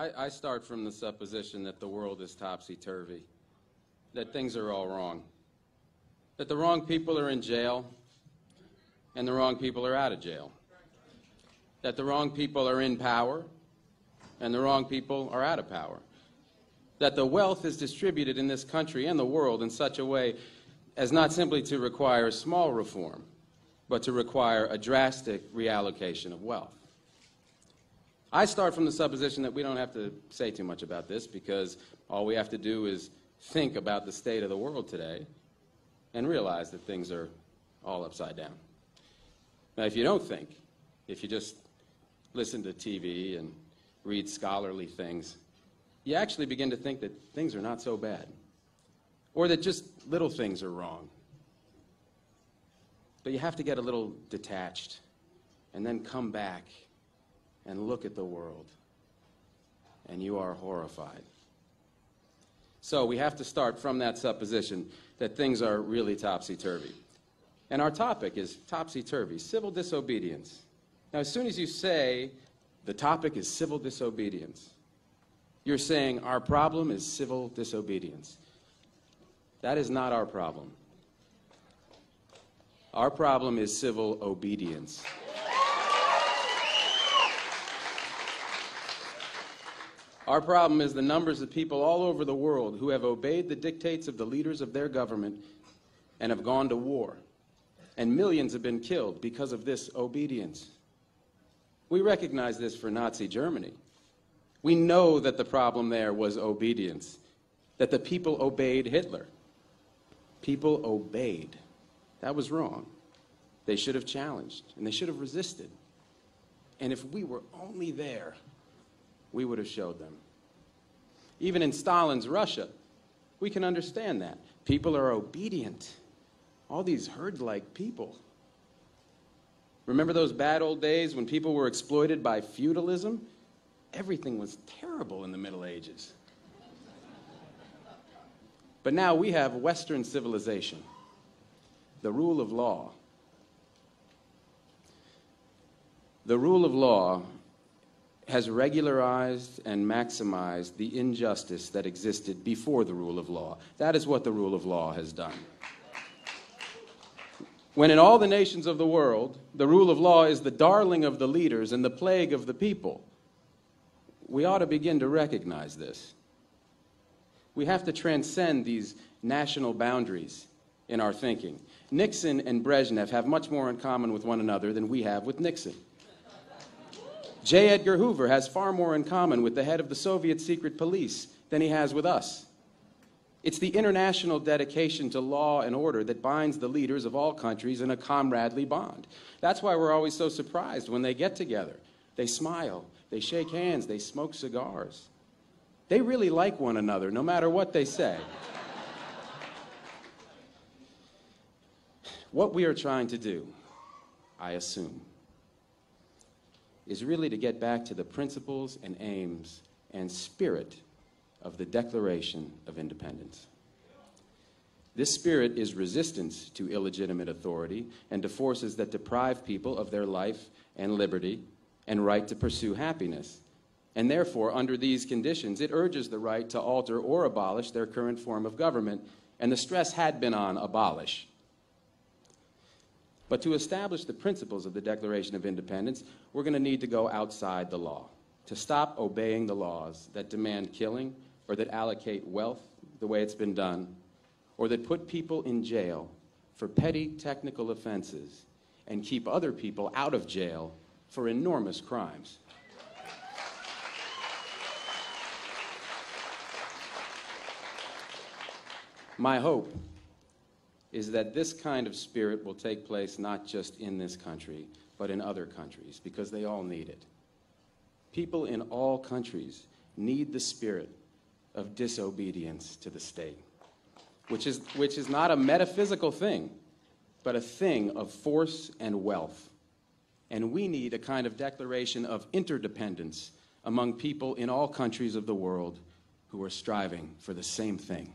I start from the supposition that the world is topsy-turvy, that things are all wrong, that the wrong people are in jail and the wrong people are out of jail, that the wrong people are in power and the wrong people are out of power, that the wealth is distributed in this country and the world in such a way as not simply to require small reform, but to require a drastic reallocation of wealth. I start from the supposition that we don't have to say too much about this because all we have to do is think about the state of the world today and realize that things are all upside down. Now, if you don't think, if you just listen to TV and read scholarly things, you actually begin to think that things are not so bad, or that just little things are wrong. But you have to get a little detached and then come back and look at the world, and you are horrified. So we have to start from that supposition that things are really topsy-turvy. And our topic is topsy-turvy, civil disobedience. Now, as soon as you say the topic is civil disobedience, you're saying our problem is civil disobedience. That is not our problem. Our problem is civil obedience. Our problem is the numbers of people all over the world who have obeyed the dictates of the leaders of their government and have gone to war. And millions have been killed because of this obedience. We recognize this for Nazi Germany. We know that the problem there was obedience, that the people obeyed Hitler. People obeyed. That was wrong. They should have challenged, and they should have resisted. And if we were only there, we would have showed them. Even in Stalin's Russia, we can understand that. People are obedient. All these herd-like people. Remember those bad old days when people were exploited by feudalism? Everything was terrible in the Middle Ages. But now we have Western civilization, the rule of law. The rule of law has regularized and maximized the injustice that existed before the rule of law. That is what the rule of law has done. When in all the nations of the world, the rule of law is the darling of the leaders and the plague of the people, we ought to begin to recognize this. We have to transcend these national boundaries in our thinking. Nixon and Brezhnev have much more in common with one another than we have with Nixon. J. Edgar Hoover has far more in common with the head of the Soviet secret police than he has with us. It's the international dedication to law and order that binds the leaders of all countries in a comradely bond. That's why we're always so surprised when they get together. They smile, they shake hands, they smoke cigars. They really like one another, no matter what they say. What we are trying to do, I assume, is really to get back to the principles and aims and spirit of the Declaration of Independence. This spirit is resistance to illegitimate authority and to forces that deprive people of their life and liberty and right to pursue happiness. And therefore, under these conditions, it urges the right to alter or abolish their current form of government, and the stress had been on abolish. But to establish the principles of the Declaration of Independence, we're going to need to go outside the law, to stop obeying the laws that demand killing or that allocate wealth the way it's been done, or that put people in jail for petty technical offenses and keep other people out of jail for enormous crimes. My hope is that this kind of spirit will take place not just in this country, but in other countries, because they all need it. People in all countries need the spirit of disobedience to the state, which is not a metaphysical thing, but a thing of force and wealth. And we need a kind of declaration of interdependence among people in all countries of the world who are striving for the same thing.